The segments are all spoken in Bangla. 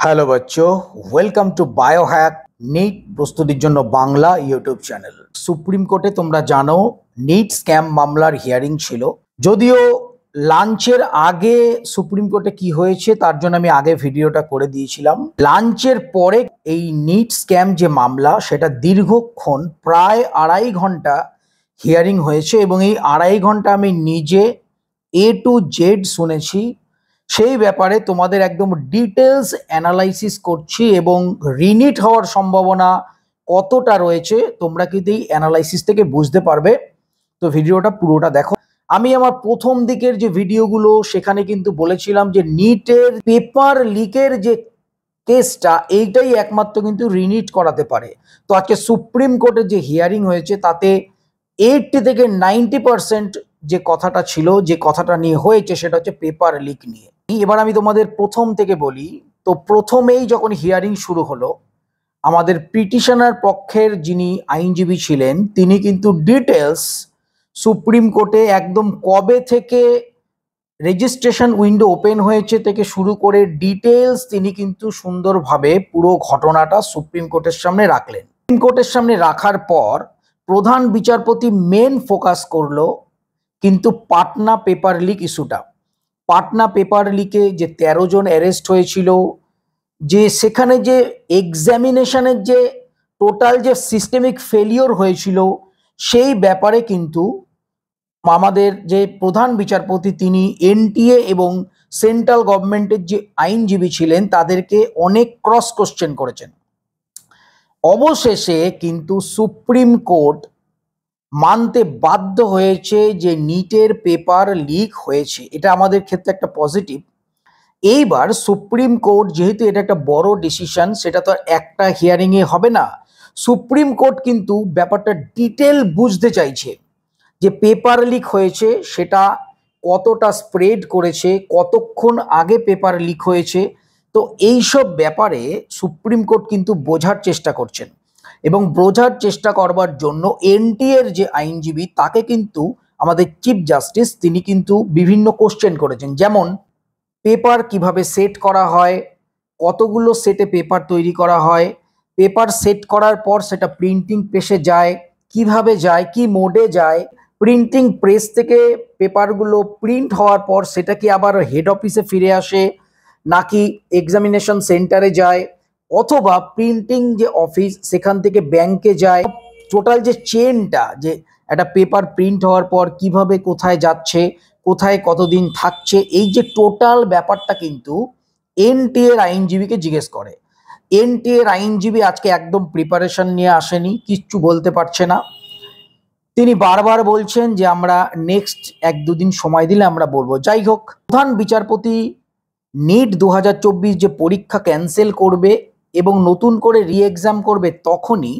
হ্যালো বাচ্চো, ওয়েলকাম টু বায়োহ্যাক নিট প্রস্তুতির জন্য বাংলা ইউটিউব চ্যানেল। সুপ্রিম কোর্টে তোমরা জানো নিট স্ক্যাম মামলার হিয়ারিং ছিল। যদিও লাঞ্চের আগে সুপ্রিম কোর্টে কি হয়েছে তার জন্য আমি আগে ভিডিওটা করে দিয়েছিলাম। লাঞ্চের পরে এই নিট স্ক্যাম যে মামলা সেটা দীর্ঘক্ষণ প্রায় 2.5 ঘন্টা হিয়ারিং হয়েছে এবং এই 2.5 ঘন্টা আমি নিজে A to Z শুনেছি। সেই ব্যাপারে তোমাদের একদম ডিটেলস অ্যানালাইসিস করছি এবং রিনিট হওয়ার সম্ভাবনা কতটা রয়েছে তোমরা কিন্তু এই অ্যানালাইসিস থেকে বুঝতে পারবে। তো ভিডিওটা পুরোটা দেখো। আমি আমার প্রথম দিকের যে ভিডিওগুলো সেখানে কিন্তু বলেছিলাম যে নিটের পেপার লিকের যে কেসটা এইটাই একমাত্র কিন্তু রিনিট করাতে পারে। তো আজকে সুপ্রিম কোর্টের যে হিয়ারিং হয়েছে তাতে 80 থেকে 90% যে কথাটা ছিল, যে কথাটা নিয়ে হয়েছে সেটা হচ্ছে পেপার লিক নিয়ে। এবার আমি তোমাদের প্রথম থেকে বলি। তো প্রথমেই যখন হিয়ারিং শুরু হলো, আমাদের পিটিশনার পক্ষের যিনি আইনজীবী ছিলেন তিনি কিন্তু ডিটেলস সুপ্রিম কোর্টে একদম কবে থেকে রেজিস্ট্রেশন উইন্ডো ওপেন হয়েছে থেকে শুরু করে ডিটেলস তিনি কিন্তু সুন্দরভাবে পুরো ঘটনাটা সুপ্রিম কোর্টের সামনে রাখলেন। সুপ্রিম কোর্টের সামনে রাখার পর প্রধান বিচারপতি মেন ফোকাস করলো কিন্তু পাটনা পেপার লিক ইস্যুটা। পাটনা পেপার লিকে যে 13 জন অ্যারেস্ট হয়েছিল, যে সেখানে যে এক্সামিনেশনের যে টোটাল যে সিস্টেমিক ফেলিওর হয়েছিল, সেই ব্যাপারে কিন্তু আমাদের যে প্রধান বিচারপতি তিনি এনটিএ এবং সেন্ট্রাল গভর্নমেন্টের যে আইনজীবী ছিলেন তাদেরকে অনেক ক্রস কোশ্চেন করেছেন। অবশেষে কিন্তু সুপ্রিম কোর্ট মানতে বাধ্য হয়েছে যে নিটের পেপার লিক হয়েছে। এটা আমাদের ক্ষেত্রে একটা পজিটিভ। এইবার সুপ্রিম কোর্ট যেহেতু এটা একটা বড় ডিসিশন, সেটা তো একটা হিয়ারিংয়ে হবে না। সুপ্রিম কোর্ট কিন্তু ব্যাপারটা ডিটেল বুঝতে চাইছে যে পেপার লিক হয়েছে সেটা কতটা স্প্রেড করেছে, কতক্ষণ আগে পেপার লিক হয়েছে। তো এইসব ব্যাপারে সুপ্রিম কোর্ট কিন্তু বোঝার চেষ্টা করছেন এবং বোঝার চেষ্টা করবার জন্য এনটিএর যে আইনজীবী তাকে কিন্তু আমাদের চিফ জাস্টিস তিনি কিন্তু বিভিন্ন কোশ্চেন করেছেন, যেমন পেপার কিভাবে সেট করা হয়, কতগুলো সেটে পেপার তৈরি করা হয়, পেপার সেট করার পর সেটা প্রিন্টিং প্রেসে যায়, কিভাবে যায়, কি মোডে যায়, প্রিন্টিং প্রেস থেকে পেপারগুলো প্রিন্ট হওয়ার পর সেটা কি আবার হেড অফিসে ফিরে আসে নাকি এক্সামিনেশন সেন্টারে যায়, অথবা প্রিন্টিং যে অফিস সেখান থেকে ব্যাংকে যায়। টোটাল যে চেনটা, যে একটা পেপার প্রিন্ট হওয়ার পর কিভাবে কোথায় যাচ্ছে, কোথায় কতদিন থাকছে, এই যে টোটাল ব্যাপারটা কিন্তু এনটিএর আইনজীবীকে জিজ্ঞেস করে। এনটিএর আইনজীবী আজকে একদম প্রিপারেশন নিয়ে আসেনি, কিচ্ছু বলতে পারছে না। তিনি বারবার বলছেন যে আমরা নেক্সট 1-2 দিন সময় দিলে আমরা বলবো। যাই হোক, প্রধান বিচারপতি নিট 2024 যে পরীক্ষা ক্যান্সেল করবে এবং নতুন করে এক্সাম করবে তখনই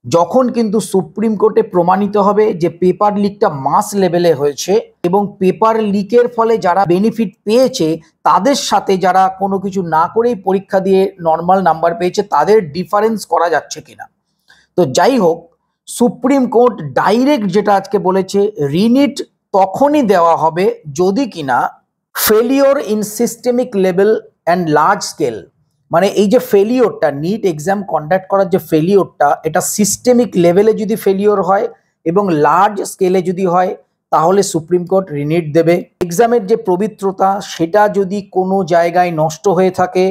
যখন কিন্তু সুপ্রিম কোর্টে প্রমাণিত হবে যে পেপার লিকটা মাস লেভেলে হয়েছে এবং পেপার লিকের ফলে যারা বেনিফিট পেয়েছে তাদের সাথে যারা কোনো কিছু না করেই পরীক্ষা দিয়ে নর্মাল নাম্বার পেয়েছে তাদের ডিফারেন্স করা যাচ্ছে কিনা। তো যাই হোক, সুপ্রিম কোর্ট ডাইরেক্ট যেটা আজকে বলেছে, রিনিট তখনই দেওয়া হবে যদি কিনা failure in systemic level and large scale, মানে এই যে ফেলিওরটা, নিট এক্সাম কন্ডাক্ট করার যে ফেলিওরটা, এটা সিস্টেমিক লেভেলে যদি ফেলিওর হয় এবং লার্জ স্কেলে যদি হয় তাহলে সুপ্রিম কোর্ট রিনিট দেবে। এক্সামের যে পবিত্রতা সেটা যদি কোনো জায়গায় নষ্ট হয়ে থাকে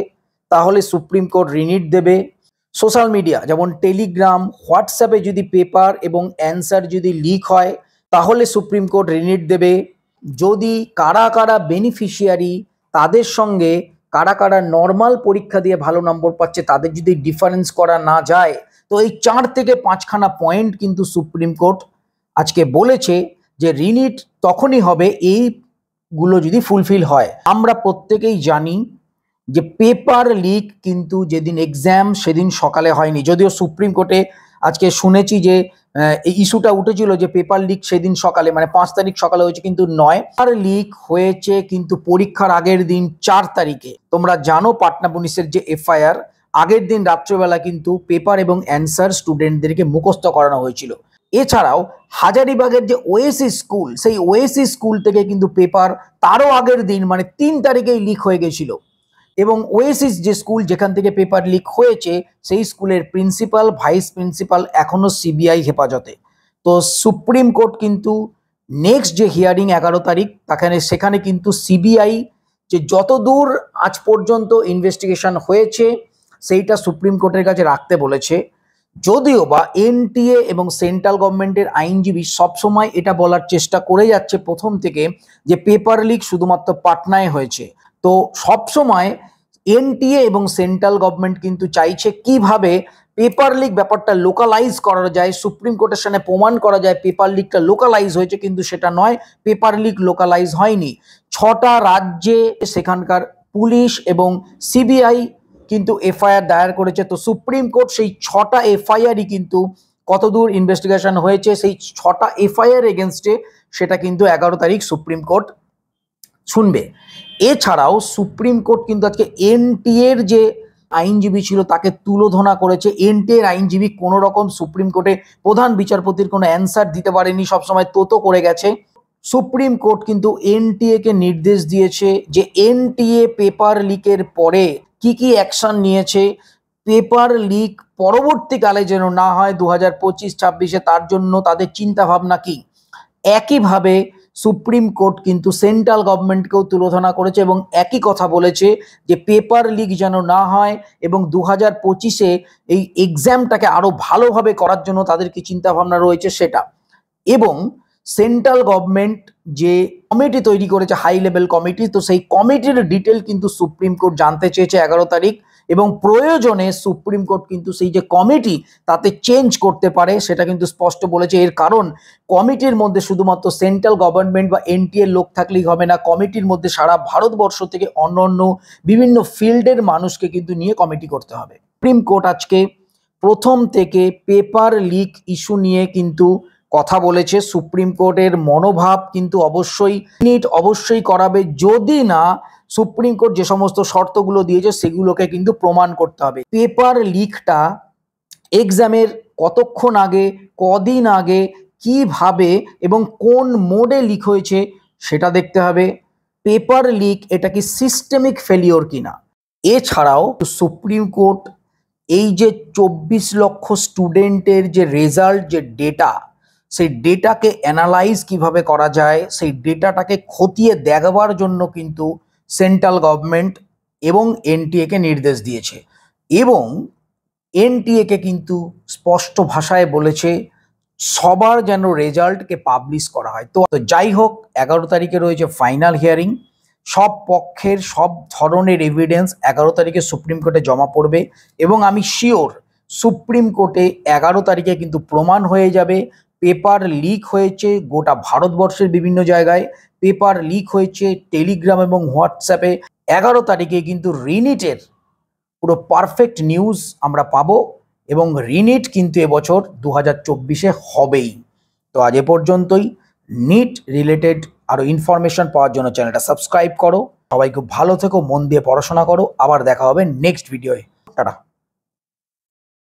তাহলে সুপ্রিম কোর্ট রিনিট দেবে। সোশ্যাল মিডিয়া যেমন টেলিগ্রাম, হোয়াটসঅ্যাপে যদি পেপার এবং অ্যান্সার যদি লিক হয় তাহলে সুপ্রিম কোর্ট রিনিট দেবে। যদি কারা কারা বেনিফিশিয়ারি তাদের সঙ্গে কারা কারা নর্মাল পরীক্ষা দিয়ে ভালো নম্বর পাচ্ছে তাদের যদি ডিফারেন্স করা না যায়, তো এই 4 থেকে 5খানা পয়েন্ট কিন্তু সুপ্রিম কোর্ট আজকে বলেছে যে রিনিট তখনই হবে এইগুলো যদি ফুলফিল হয়। আমরা প্রত্যেকেই জানি যে পেপার লিক কিন্তু যেদিন এক্সাম সেদিন সকালে হয়নি। যদিও সুপ্রিম কোর্টে আজকে শুনেছি যে এই ইস্যুটা উঠেছিল যে পেপার লিক সেদিন সকালে, মানে 5 তারিখ সকালে হয়েছে, কিন্তু নয়। পেপার লিক হয়েছে কিন্তু পরীক্ষার আগের দিন 4 তারিখে। তোমরা জানো পাটনা পুলিশের যে এফআইআর, আগের দিন রাত্রেবেলা কিন্তু পেপার এবং অ্যান্সার স্টুডেন্টদেরকে মুখস্থ করানো হয়েছিল। এছাড়াও হাজারিবাগের যে ওএসি স্কুল, সেই ওএসি স্কুল থেকে কিন্তু পেপার তারও আগের দিন মানে 3 তারিখেই লিক হয়ে গেছিল। এবং ওয়েসিস যে স্কুল যেখান থেকে পেপার লিক হয়েছে সেই স্কুলের প্রিন্সিপাল ভাইস প্রিন্সিপাল এখনো সিবিআই হেফাজতে। তো সুপ্রিম কোর্ট কিন্তু নেক্সট যে হিয়ারিং 11 তারিখ সেখানে কিন্তু সিবিআই যে যতদূর আজ পর্যন্ত ইনভেস্টিগেশন হয়েছে সেইটা সুপ্রিম কোর্টের কাছে রাখতে বলেছে। যদিও বা এনটিএ এবং সেন্ট্রাল গভর্নমেন্টের আইনজীবী সবসময় এটা বলার চেষ্টা করে যাচ্ছে প্রথম থেকে যে পেপার লিক শুধুমাত্র পাটনায় হয়েছে। তো সবসময় এনটিএ এবং সেন্ট্রাল গভর্নমেন্ট কিন্তু চাইছে কিভাবে পেপার লিক ব্যাপারটা লোকালাইজ করা যায়, সুপ্রিম কোর্টের সামনে প্রমাণ করা যায় পেপার লিকটা লোকালাইজ হয়েছে, কিন্তু সেটা নয়, পেপার লিক লোকালাইজ হয়নি। 6টা রাজ্যে সেখানকার পুলিশ এবং সিবিআই কিন্তু এফআইআর দায়ের করেছে। তো সুপ্রিম কোর্ট সেই 6টা এফআইআরই কিন্তু কতদূর ইনভেস্টিগেশন হয়েছে সেই 6টা এফআইআর এগেনস্টে সেটা কিন্তু 11 তারিখ সুপ্রিম কোর্ট শুনবে। এছাড়াও সুপ্রিম কোর্ট কিন্তু আজকে এনটিএর যে আইনজীবী ছিল তাকে তুলোধনা করেছে। এনটিএর আইনজীবী কোনো রকম সুপ্রিম কোর্টে প্রধান বিচারপতির কোনো অ্যান্সার দিতে পারেনি, সবসময় তোতো করে গেছে। সুপ্রিম কোর্ট কিন্তু এনটিএ কে নির্দেশ দিয়েছে যে এনটিএ পেপার লিকের পরে কি কি অ্যাকশন নিয়েছে, পেপার লিক পরবর্তীকালে যেন না হয় 2025-26-এ, তার জন্য তাদের চিন্তা ভাবনা কি। একইভাবে সুপ্রিম কোর্ট কিন্তু সেন্ট্রাল গভর্নমেন্টকেও তুলোধনা করেছে এবং একই কথা বলেছে যে পেপার লিক যেন না হয় এবং 2025-এ এই এক্সামটাকে আরো ভালোভাবে করার জন্য তাদের কি চিন্তা ভাবনা রয়েছে সেটা। এবং সেন্ট্রাল গভর্নমেন্ট যে কমিটি তৈরি করেছে, হাই লেভেল কমিটি, তো সেই কমিটির ডিটেল কিন্তু সুপ্রিম কোর্ট জানতে চেয়েছে 11 তারিখ এবং প্রয়োজনে সুপ্রিম কোর্ট কিন্তু সেই যে কমিটি তাতে চেঞ্জ করতে পারে সেটা কিন্তু স্পষ্ট বলেছে। এর কারণ কমিটির মধ্যে শুধুমাত্র সেন্ট্রাল গভর্নমেন্ট বা এনটিএর লোক থাকলেই হবে না, কমিটির মধ্যে সারা ভারতবর্ষ থেকে অন্য বিভিন্ন ফিল্ডের মানুষকে কিন্তু নিয়ে কমিটি করতে হবে। সুপ্রিম কোর্ট আজকে প্রথম থেকে পেপার লিক ইস্যু নিয়ে কিন্তু কথা বলেছে। সুপ্রিম কোর্টের মনোভাব কিন্তু অবশ্যই করাবে, যদি না সুপ্রিম কোর্ট যে সমস্ত শর্তগুলো দিয়েছে সেগুলোকে কিন্তু প্রমাণ করতে হবে। পেপার লিকটা এক্সামের কতক্ষণ আগে, কদিন আগে, কিভাবে এবং কোন মোডে লিক হয়েছে সেটা দেখতে হবে। পেপার লিক এটা কি সিস্টেমিক ফেলিওর কিনা। এছাড়াও সুপ্রিম কোর্ট এই যে 24 লক্ষ স্টুডেন্টের যে রেজাল্ট, যে ডেটা, সেই ডেটাকে অ্যানালাইজ কিভাবে করা যায় সেই ডেটাটাকে খতিয়ে দেখবার জন্য কিন্তু সেন্ট্রাল গভর্নমেন্ট এবং এনটিএ কে নির্দেশ দিয়েছে এবং এনটিএ কে কিন্তু স্পষ্ট ভাষায় বলেছে সবার যেন রেজাল্টকে পাবলিশ করা হয়। তো যাই হোক, 11 তারিখে রয়েছে ফাইনাল হিয়ারিং। সব পক্ষের সব ধরনের এভিডেন্স 11 তারিখে সুপ্রিম কোর্টে জমা পড়বে এবং আমি শিওর সুপ্রিম কোর্টে 11 তারিখে কিন্তু প্রমাণ হয়ে যাবে পেপার লিক হয়েছে গোটা ভারতবর্ষের বিভিন্ন জায়গায়, পেপার লিক হয়েছে টেলিগ্রাম এবং হোয়াটসঅ্যাপে। 11 তারিখে কিন্তু রিনিটের পুরো পারফেক্ট নিউজ আমরা পাবো এবং রিনিট কিন্তু এবছর 2024-এ হবেই। তো আজ এ পর্যন্তই। নিট রিলেটেড আরো ইনফরমেশন পাওয়ার জন্য চ্যানেলটা সাবস্ক্রাইব করো। সবাই খুব ভালো থেকো, মন দিয়ে পড়াশোনা করো। আবার দেখা হবে নেক্সট ভিডিওয়ে। টাটা।